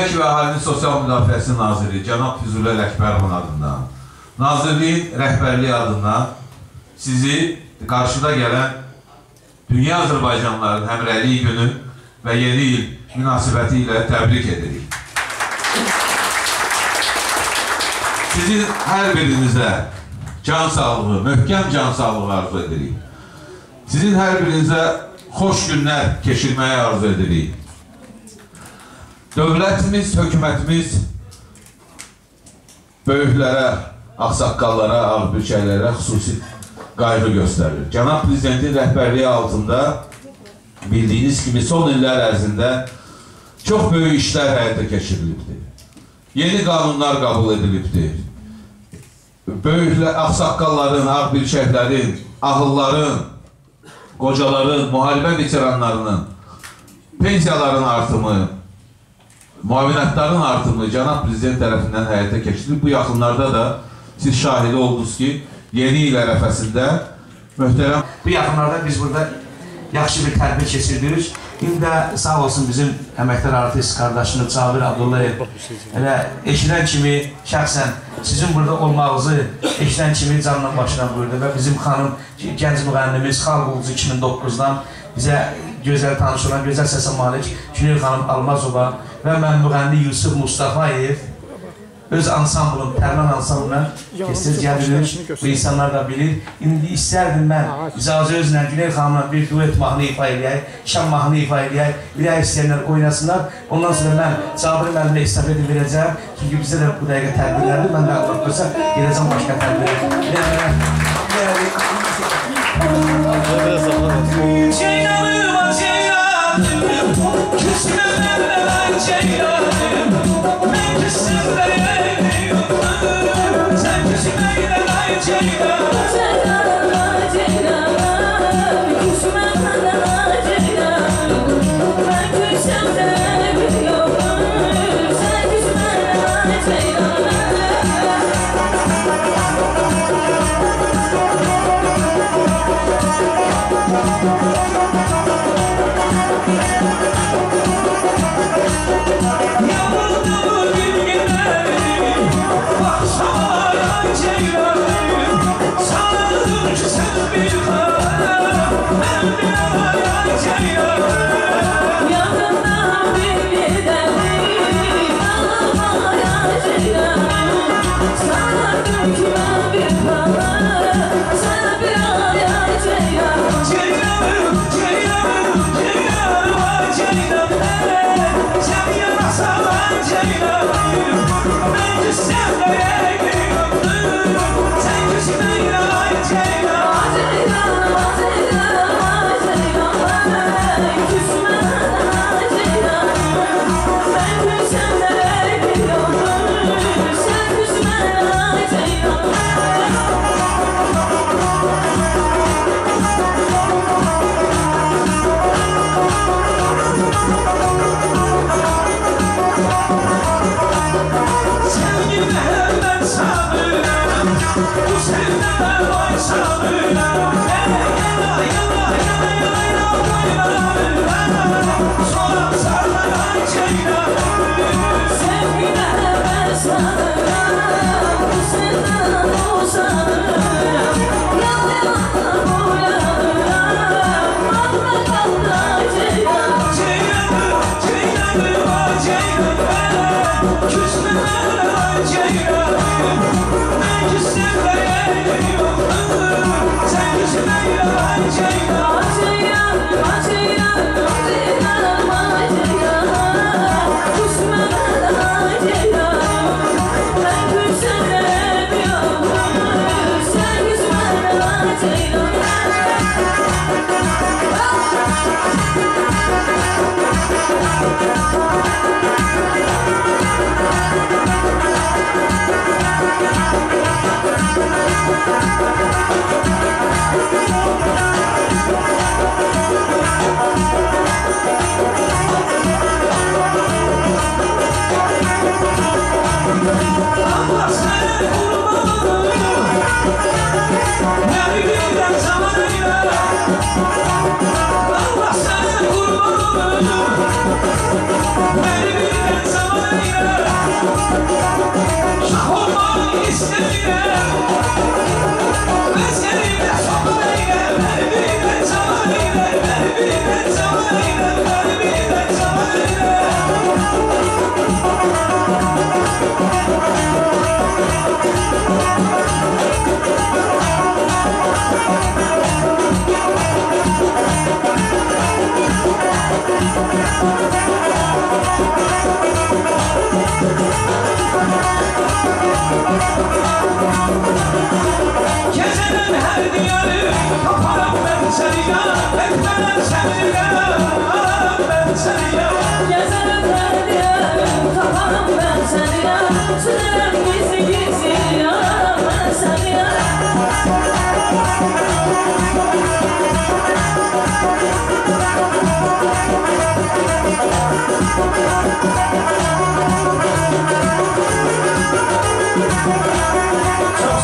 Əmək və Əhalinin Sosial Müdafiəsi Naziri cənab Füzuli Ələkbərovun adından, Nazirliyin rəhbərliyi adından sizi qarşıda gələn Dünya Azərbaycanlıların Həmrəyliyi günü və yeni il münasibəti ilə təbrik edirik. Sizin hər birinizə can sağlığı, möhkəm can sağlığı arzu edirik. Sizin hər birinizə xoş günlər keçirməyi arzu edirik. Dövlətimiz, hökumətimiz böyüklərə, ağsaqqallara, ağbirçəklərə xüsusi qayğı göstərir. Cənab Prezidentin rəhbərliyi altında bildiyiniz kimi son illər ərzində çox böyük işlər həyata keçirilibdir. Yeni qanunlar qəbul edilibdir. Böyüklər, ağsaqqalların, ağbirçəklərin, ahılların, qocaların, müharibə veteranlarının pensiyaların artımı, müavinətlərin artımı Cənab Prezident tərəfindən həyata keçirilib. Bu yaxınlarda da siz şahidi oldunuz ki, yeni il ərəfəsində möhtərəm. Bu yaxınlarda biz burada yaxşı bir tədbir keçirdik. İndi də sağ olsun bizim əməkdar artist qardaşını Cabir Abdullayev elə eşidən kimi şəxsən sizin burada olmağınızı eşidən kimi canla başına buyurdu və bizim xanım, gənc müğənnimiz, xalq ulucu 2009-dan bizə gözəl tanış olan, gözəl səsə malik Günel xanım Almazova və mən müğənni Yusuf Mustafayev öz ansamblım, Tərlan ansamblına keçsiniz, gəlirik, bu insanlar da bilir. İndi istərdim mən icazə özlə Günel xanımla bir duet mahnı ifa edəyək, şam mahnı ifa edəyək, ürək istəyənlər oynasınlar. Ondan sonra mən Cabirin əlimə istafeti verəcəm. Çünki bizə də bu dəqiqə tədbirlərdir. Mən də qırsa gedəcəm başqa tədbirlərdir.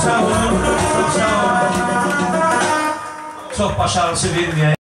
Sağ olun, çok sağ olun. Çok başarılısı bir